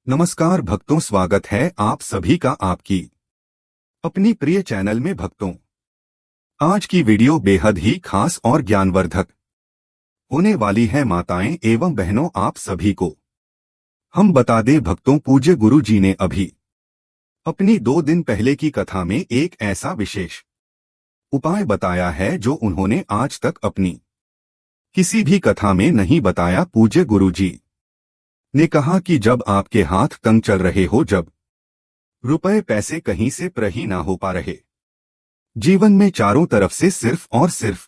नमस्कार भक्तों, स्वागत है आप सभी का आपकी अपनी प्रिय चैनल में। भक्तों, आज की वीडियो बेहद ही खास और ज्ञानवर्धक होने वाली है। माताएं एवं बहनों, आप सभी को हम बता दें भक्तों, पूज्य गुरु जी ने अभी अपनी 2 दिन पहले की कथा में एक ऐसा विशेष उपाय बताया है जो उन्होंने आज तक अपनी किसी भी कथा में नहीं बताया। पूज्य गुरु जी ने कहा कि जब आपके हाथ तंग चल रहे हो, जब रुपए पैसे कहीं से प्रही ना हो पा रहे, जीवन में चारों तरफ से सिर्फ और सिर्फ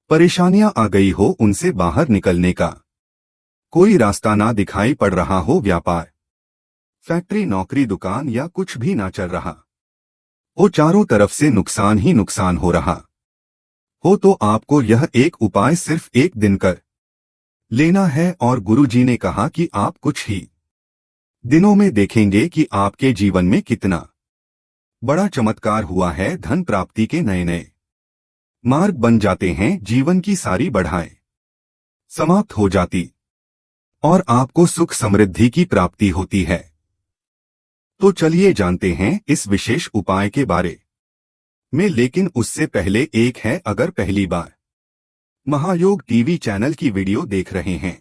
परेशानियां आ गई हो, उनसे बाहर निकलने का कोई रास्ता ना दिखाई पड़ रहा हो, व्यापार फैक्ट्री नौकरी दुकान या कुछ भी ना चल रहा हो, चारों तरफ से नुकसान ही नुकसान हो रहा हो, तो आपको यह एक उपाय सिर्फ एक दिन कर लेना है। और गुरुजी ने कहा कि आप कुछ ही दिनों में देखेंगे कि आपके जीवन में कितना बड़ा चमत्कार हुआ है। धन प्राप्ति के नए नए मार्ग बन जाते हैं, जीवन की सारी बाधाएं समाप्त हो जाती और आपको सुख समृद्धि की प्राप्ति होती है। तो चलिए जानते हैं इस विशेष उपाय के बारे में, लेकिन उससे पहले एक है, अगर पहली बार महायोग टीवी चैनल की वीडियो देख रहे हैं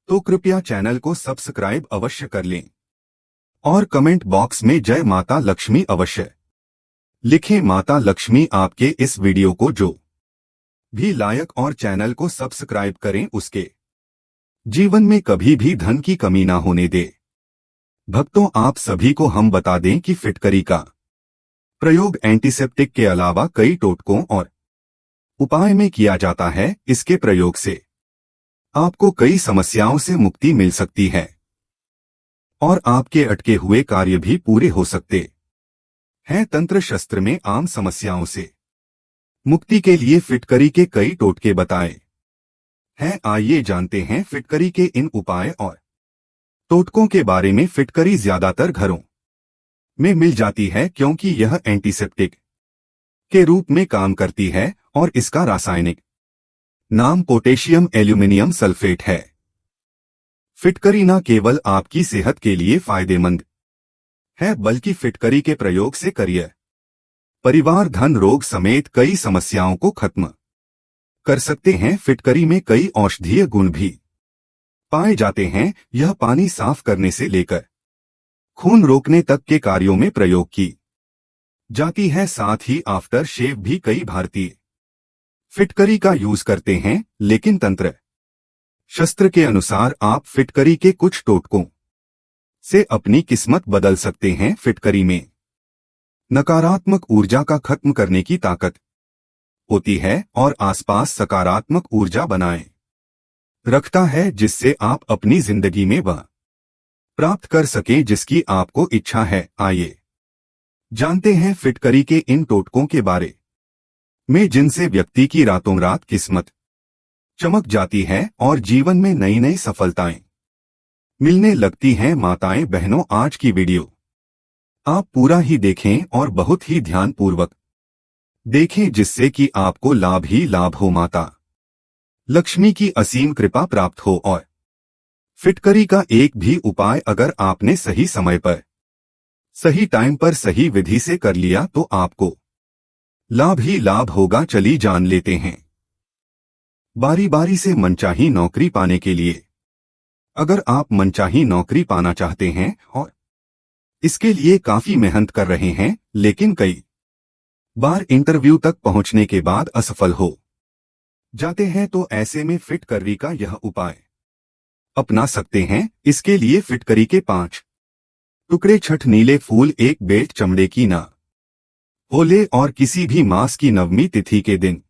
तो कृपया चैनल को सब्सक्राइब अवश्य कर लें और कमेंट बॉक्स में जय माता लक्ष्मी अवश्य लिखें। माता लक्ष्मी आपके इस वीडियो को जो भी लायक और चैनल को सब्सक्राइब करें, उसके जीवन में कभी भी धन की कमी ना होने दे। भक्तों, आप सभी को हम बता दें कि फिटकरी का प्रयोग एंटीसेप्टिक के अलावा कई टोटकों और उपाय में किया जाता है। इसके प्रयोग से आपको कई समस्याओं से मुक्ति मिल सकती है और आपके अटके हुए कार्य भी पूरे हो सकते हैं। तंत्र शस्त्र में आम समस्याओं से मुक्ति के लिए फिटकरी के कई टोटके बताए हैं। आइए जानते हैं फिटकरी के इन उपाय और टोटकों के बारे में। फिटकरी ज्यादातर घरों में मिल जाती है क्योंकि यह एंटीसेप्टिक के रूप में काम करती है और इसका रासायनिक नाम पोटेशियम एल्यूमिनियम सल्फेट है। फिटकरी न केवल आपकी सेहत के लिए फायदेमंद है, बल्कि फिटकरी के प्रयोग से करियर, परिवार, धन, रोग समेत कई समस्याओं को खत्म कर सकते हैं। फिटकरी में कई औषधीय गुण भी पाए जाते हैं। यह पानी साफ करने से लेकर खून रोकने तक के कार्यों में प्रयोग की जाती है। साथ ही आफ्टर शेव भी कई भारतीय फिटकरी का यूज करते हैं, लेकिन तंत्र शस्त्र के अनुसार आप फिटकरी के कुछ टोटकों से अपनी किस्मत बदल सकते हैं। फिटकरी में नकारात्मक ऊर्जा का खत्म करने की ताकत होती है और आसपास सकारात्मक ऊर्जा बनाए रखता है, जिससे आप अपनी जिंदगी में वह प्राप्त कर सकें जिसकी आपको इच्छा है। आइए जानते हैं फिटकरी के इन टोटकों के बारे में, जिनसे व्यक्ति की रातों रात किस्मत चमक जाती है और जीवन में नई नई सफलताएं मिलने लगती हैं। माताएं बहनों, आज की वीडियो आप पूरा ही देखें और बहुत ही ध्यानपूर्वक देखें, जिससे कि आपको लाभ ही लाभ हो, माता लक्ष्मी की असीम कृपा प्राप्त हो। और फिटकरी का एक भी उपाय अगर आपने सही समय पर, सही टाइम पर, सही विधि से कर लिया तो आपको लाभ ही लाभ होगा। चलिए जान लेते हैं। बारी बारी से मनचाही नौकरी पाने के लिए, अगर आप मनचाही नौकरी पाना चाहते हैं और इसके लिए काफी मेहनत कर रहे हैं, लेकिन कई बार इंटरव्यू तक पहुंचने के बाद असफल हो जाते हैं, तो ऐसे में फिटकरी का यह उपाय अपना सकते हैं। इसके लिए फिटकरी के 5 टुकड़े, 6 नीले फूल, एक बेल्ट चमड़े की ना होले और किसी भी मास की नवमी तिथि के दिन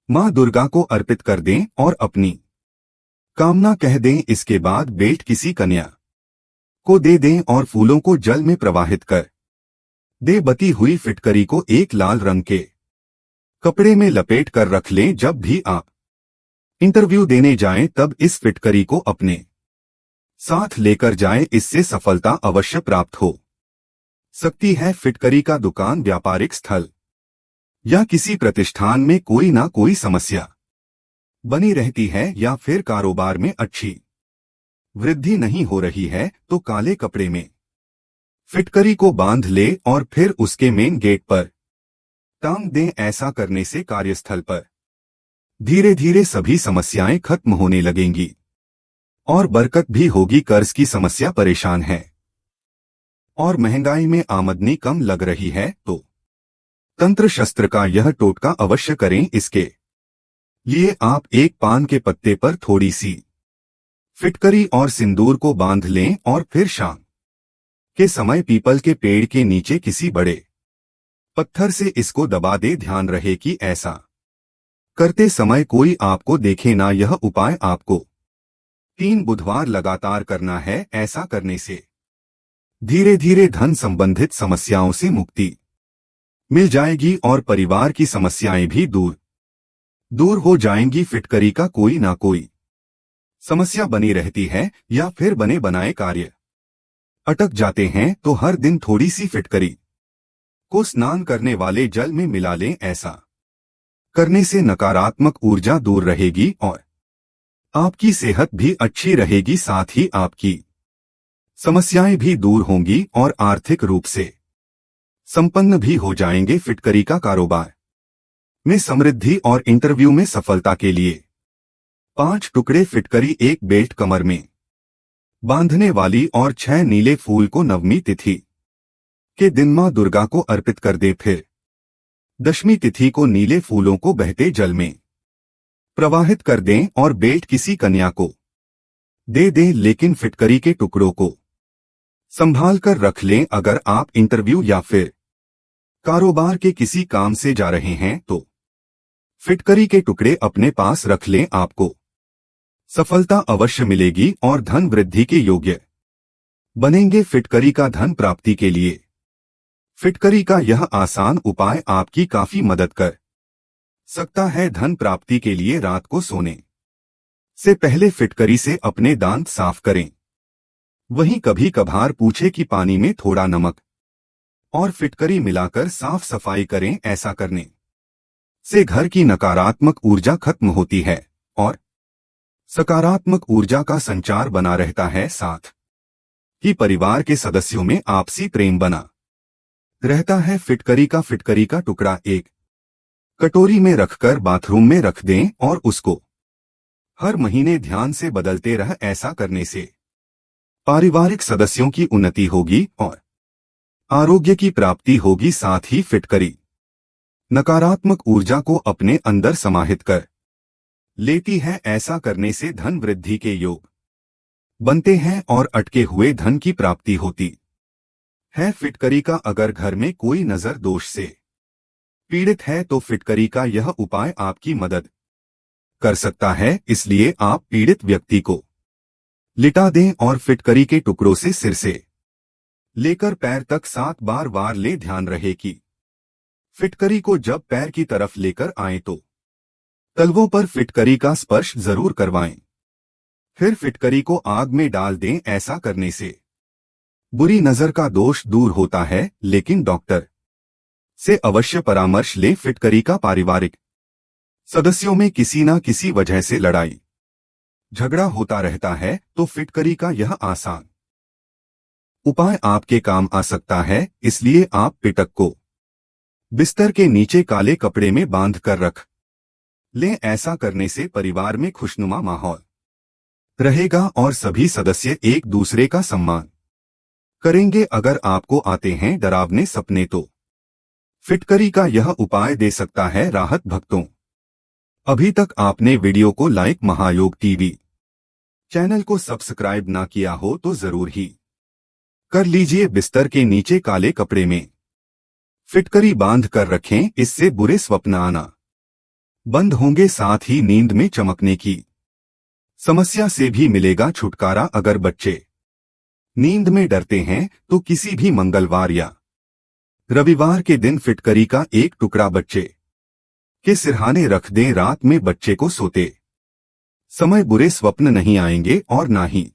मां दुर्गा को अर्पित कर दें और अपनी कामना कह दें। इसके बाद बेल्ट किसी कन्या को दे दें और फूलों को जल में प्रवाहित कर दे। बती हुई फिटकरी को एक लाल रंग के कपड़े में लपेट कर रख लें। जब भी आप इंटरव्यू देने जाएं, तब इस फिटकरी को अपने साथ लेकर जाएं, इससे सफलता अवश्य प्राप्त हो सकती है। फिटकरी का दुकान, व्यापारिक स्थल या किसी प्रतिष्ठान में कोई ना कोई समस्या बनी रहती है, या फिर कारोबार में अच्छी वृद्धि नहीं हो रही है तो काले कपड़े में फिटकरी को बांध ले और फिर उसके मेन गेट पर टांग दें। ऐसा करने से कार्यस्थल पर धीरे धीरे सभी समस्याएं खत्म होने लगेंगी और बरकत भी होगी। कर्ज की समस्या परेशान है और महंगाई में आमदनी कम लग रही है तो तंत्र शस्त्र का यह टोटका अवश्य करें। इसके लिए आप एक पान के पत्ते पर थोड़ी सी फिटकरी और सिंदूर को बांध लें और फिर शाम के समय पीपल के पेड़ के नीचे किसी बड़े पत्थर से इसको दबा दे। ध्यान रहे कि ऐसा करते समय कोई आपको देखे ना। यह उपाय आपको 3 बुधवार लगातार करना है। ऐसा करने से धीरे धीरे धन संबंधित समस्याओं से मुक्ति मिल जाएगी और परिवार की समस्याएं भी दूर हो जाएंगी। फिटकरी का कोई ना कोई समस्या बनी रहती है या फिर बने बनाए कार्य अटक जाते हैं तो हर दिन थोड़ी सी फिटकरी को स्नान करने वाले जल में मिला लें। ऐसा करने से नकारात्मक ऊर्जा दूर रहेगी और आपकी सेहत भी अच्छी रहेगी। साथ ही आपकी समस्याएं भी दूर होंगी और आर्थिक रूप से संपन्न भी हो जाएंगे। फिटकरी का कारोबार में समृद्धि और इंटरव्यू में सफलता के लिए 5 टुकड़े फिटकरी, 1 बेल्ट कमर में बांधने वाली और 6 नीले फूल को नवमी तिथि के दिन मां दुर्गा को अर्पित कर दे। फिर दशमी तिथि को नीले फूलों को बहते जल में प्रवाहित कर दें और बेल्ट किसी कन्या को दे दें, लेकिन फिटकरी के टुकड़ों को संभाल कर रख लें। अगर आप इंटरव्यू या फिर कारोबार के किसी काम से जा रहे हैं तो फिटकरी के टुकड़े अपने पास रख लें। आपको सफलता अवश्य मिलेगी और धन वृद्धि के योग्य बनेंगे। फिटकरी का धन प्राप्ति के लिए फिटकरी का यह आसान उपाय आपकी काफी मदद कर सकता है। धन प्राप्ति के लिए रात को सोने से पहले फिटकरी से अपने दांत साफ करें। वहीं कभी कभार पूछे कि पानी में थोड़ा नमक और फिटकरी मिलाकर साफ सफाई करें। ऐसा करने से घर की नकारात्मक ऊर्जा खत्म होती है और सकारात्मक ऊर्जा का संचार बना रहता है। साथ ही परिवार के सदस्यों में आपसी प्रेम बना रहता है। फिटकरी का टुकड़ा एक कटोरी में रखकर बाथरूम में रख दें और उसको हर महीने ध्यान से बदलते रह। ऐसा करने से पारिवारिक सदस्यों की उन्नति होगी और आरोग्य की प्राप्ति होगी। साथ ही फिटकरी नकारात्मक ऊर्जा को अपने अंदर समाहित कर लेती है। ऐसा करने से धन वृद्धि के योग बनते हैं और अटके हुए धन की प्राप्ति होती है। फिटकरी का अगर घर में कोई नजर दोष से पीड़ित है तो फिटकरी का यह उपाय आपकी मदद कर सकता है। इसलिए आप पीड़ित व्यक्ति को लिटा दें और फिटकरी के टुकड़ों से सिर से लेकर पैर तक 7 बार ले। ध्यान रहे कि फिटकरी को जब पैर की तरफ लेकर आएं तो तलवों पर फिटकरी का स्पर्श जरूर करवाएं। फिर फिटकरी को आग में डाल दें। ऐसा करने से बुरी नजर का दोष दूर होता है, लेकिन डॉक्टर से अवश्य परामर्श लें। फिटकरी का पारिवारिक सदस्यों में किसी न किसी वजह से लड़ाई झगड़ा होता रहता है तो फिटकरी का यह आसान उपाय आपके काम आ सकता है। इसलिए आप पिटक को बिस्तर के नीचे काले कपड़े में बांध कर रख लें। ऐसा करने से परिवार में खुशनुमा माहौल रहेगा और सभी सदस्य एक दूसरे का सम्मान करेंगे। अगर आपको आते हैं डरावने सपने तो फिटकरी का यह उपाय दे सकता है राहत। भक्तों, अभी तक आपने वीडियो को लाइक, महायोग टीवी चैनल को सब्सक्राइब ना किया हो तो जरूर ही कर लीजिए। बिस्तर के नीचे काले कपड़े में फिटकरी बांध कर रखें, इससे बुरे स्वप्न आना बंद होंगे। साथ ही नींद में चमकने की समस्या से भी मिलेगा छुटकारा। अगर बच्चे नींद में डरते हैं तो किसी भी मंगलवार या रविवार के दिन फिटकरी का एक टुकड़ा बच्चे के सिरहाने रख दें। रात में बच्चे को सोते समय बुरे स्वप्न नहीं आएंगे और ना ही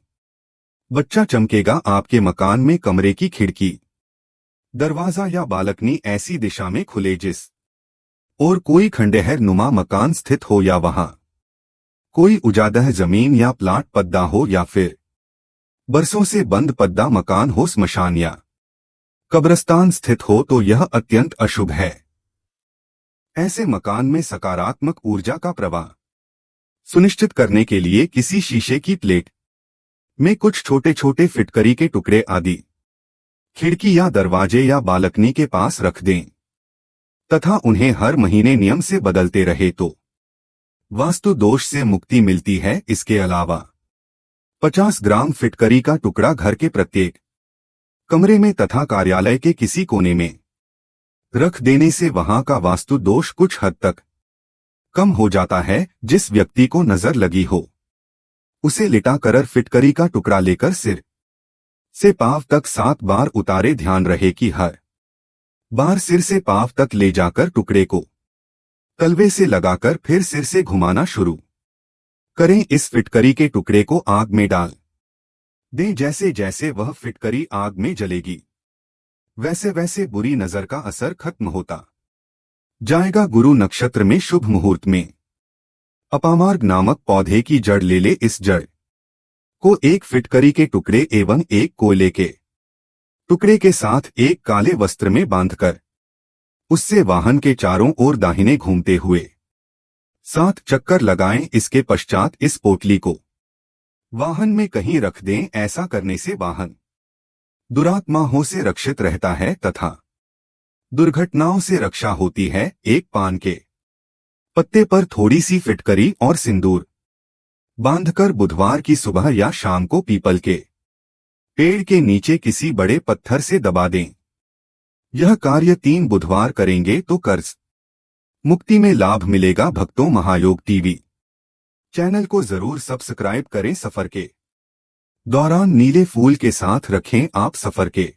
बच्चा चमकेगा। आपके मकान में कमरे की खिड़की, दरवाजा या बालकनी ऐसी दिशा में खुले जिस और कोई खंडहर नुमा मकान स्थित हो या वहां कोई उजादह जमीन या प्लाट पद्दा हो या फिर बरसों से बंद पद्दा मकान हो, स्मशान या कब्रिस्तान स्थित हो तो यह अत्यंत अशुभ है। ऐसे मकान में सकारात्मक ऊर्जा का प्रवाह सुनिश्चित करने के लिए किसी शीशे की प्लेट में कुछ छोटे छोटे फिटकरी के टुकड़े आदि खिड़की या दरवाजे या बालकनी के पास रख दें तथा उन्हें हर महीने नियम से बदलते रहे तो वास्तु दोष से मुक्ति मिलती है। इसके अलावा 50 ग्राम फिटकरी का टुकड़ा घर के प्रत्येक कमरे में तथा कार्यालय के किसी कोने में रख देने से वहां का वास्तु दोष कुछ हद तक कम हो जाता है। जिस व्यक्ति को नजर लगी हो उसे लिटाकर फिटकरी का टुकड़ा लेकर सिर से पांव तक 7 बार उतारे। ध्यान रहे कि हर बार सिर से पांव तक ले जाकर टुकड़े को तलवे से लगाकर फिर सिर से घुमाना शुरू करें। इस फिटकरी के टुकड़े को आग में डाल दें। जैसे जैसे वह फिटकरी आग में जलेगी वैसे वैसे बुरी नजर का असर खत्म होता जाएगा। गुरु नक्षत्र में शुभ मुहूर्त में अपामार्ग नामक पौधे की जड़ ले ले। इस जड़ को एक फिटकरी के टुकड़े एवं एक कोयले के टुकड़े के साथ एक काले वस्त्र में बांधकर उससे वाहन के चारों ओर दाहिने घूमते हुए 7 चक्कर लगाएं। इसके पश्चात इस पोटली को वाहन में कहीं रख दें। ऐसा करने से वाहन दुरात्माओं से रक्षित रहता है तथा दुर्घटनाओं से रक्षा होती है। एक पान के पत्ते पर थोड़ी सी फिटकरी और सिंदूर बांधकर बुधवार की सुबह या शाम को पीपल के पेड़ के नीचे किसी बड़े पत्थर से दबा दें। यह कार्य 3 बुधवार करेंगे तो कर्ज मुक्ति में लाभ मिलेगा। भक्तों, महायोग टीवी चैनल को जरूर सब्सक्राइब करें। सफर के दौरान नीले फूल के साथ रखें। आप सफर के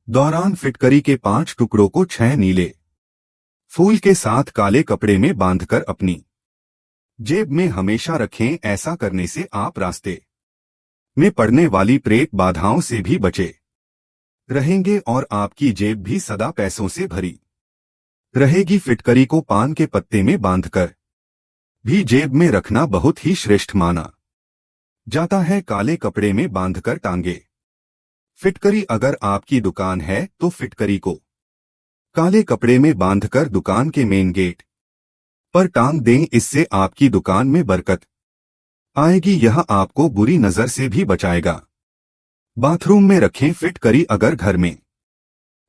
दौरान फिटकरी के 5 टुकड़ों को 6 नीले फूल के साथ काले कपड़े में बांधकर अपनी जेब में हमेशा रखें। ऐसा करने से आप रास्ते में पड़ने वाली प्रेत बाधाओं से भी बचे रहेंगे और आपकी जेब भी सदा पैसों से भरी रहेगी। फिटकरी को पान के पत्ते में बांधकर भी जेब में रखना बहुत ही श्रेष्ठ माना जाता है। काले कपड़े में बांधकर टांगे फिटकरी। अगर आपकी दुकान है तो फिटकरी को काले कपड़े में बांधकर दुकान के मेन गेट पर टांग दें। इससे आपकी दुकान में बरकत आएगी। यह आपको बुरी नजर से भी बचाएगा। बाथरूम में रखें फिटकरी। अगर घर में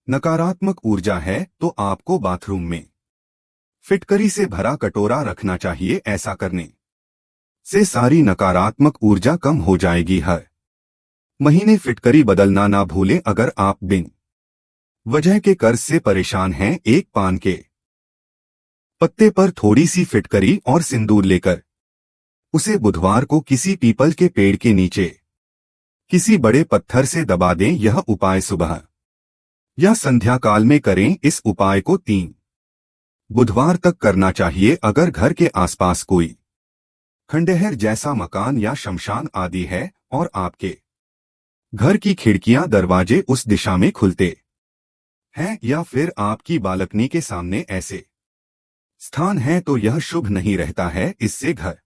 नकारात्मक ऊर्जा है तो आपको बाथरूम में फिटकरी से भरा कटोरा रखना चाहिए। ऐसा करने से सारी नकारात्मक ऊर्जा कम हो जाएगी। हर महीने फिटकरी बदलना ना भूलें। अगर आप बिन वजह के कर्ज से परेशान हैं, एक पान के पत्ते पर थोड़ी सी फिटकरी और सिंदूर लेकर उसे बुधवार को किसी पीपल के पेड़ के नीचे किसी बड़े पत्थर से दबा दें। यह उपाय सुबह या संध्या काल में करें। इस उपाय को 3 बुधवार तक करना चाहिए। अगर घर के आसपास कोई खंडहर जैसा मकान या शमशान आदि है और आपके घर की खिड़कियां दरवाजे उस दिशा में खुलते हैं या फिर आपकी बालकनी के सामने ऐसे स्थान है तो यह शुभ नहीं रहता है। इससे घर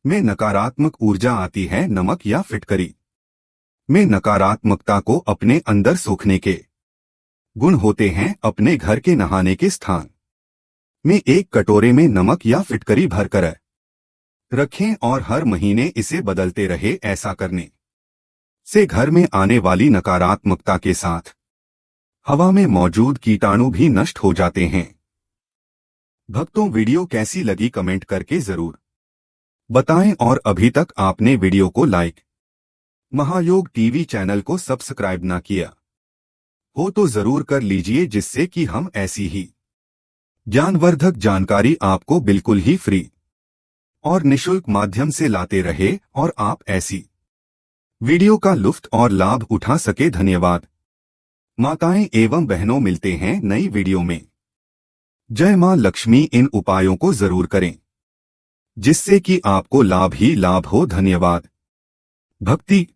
में नकारात्मक ऊर्जा आती है। नमक या फिटकरी में नकारात्मकता को अपने अंदर सोखने के गुण होते हैं। अपने घर के नहाने के स्थान में एक कटोरे में नमक या फिटकरी भरकर रखें और हर महीने इसे बदलते रहे। ऐसा करने से घर में आने वाली नकारात्मकता के साथ हवा में मौजूद कीटाणु भी नष्ट हो जाते हैं। भक्तों, वीडियो कैसी लगी कमेंट करके जरूर बताएं और अभी तक आपने वीडियो को लाइक, महायोग टीवी चैनल को सब्सक्राइब ना किया हो तो जरूर कर लीजिए, जिससे कि हम ऐसी ही ज्ञानवर्धक जानकारी आपको बिल्कुल ही फ्री और निशुल्क माध्यम से लाते रहे और आप ऐसी वीडियो का लुत्फ और लाभ उठा सके। धन्यवाद। माताएं एवं बहनों, मिलते हैं नई वीडियो में। जय मां लक्ष्मी। इन उपायों को जरूर करें जिससे कि आपको लाभ ही लाभ हो। धन्यवाद। भक्ति।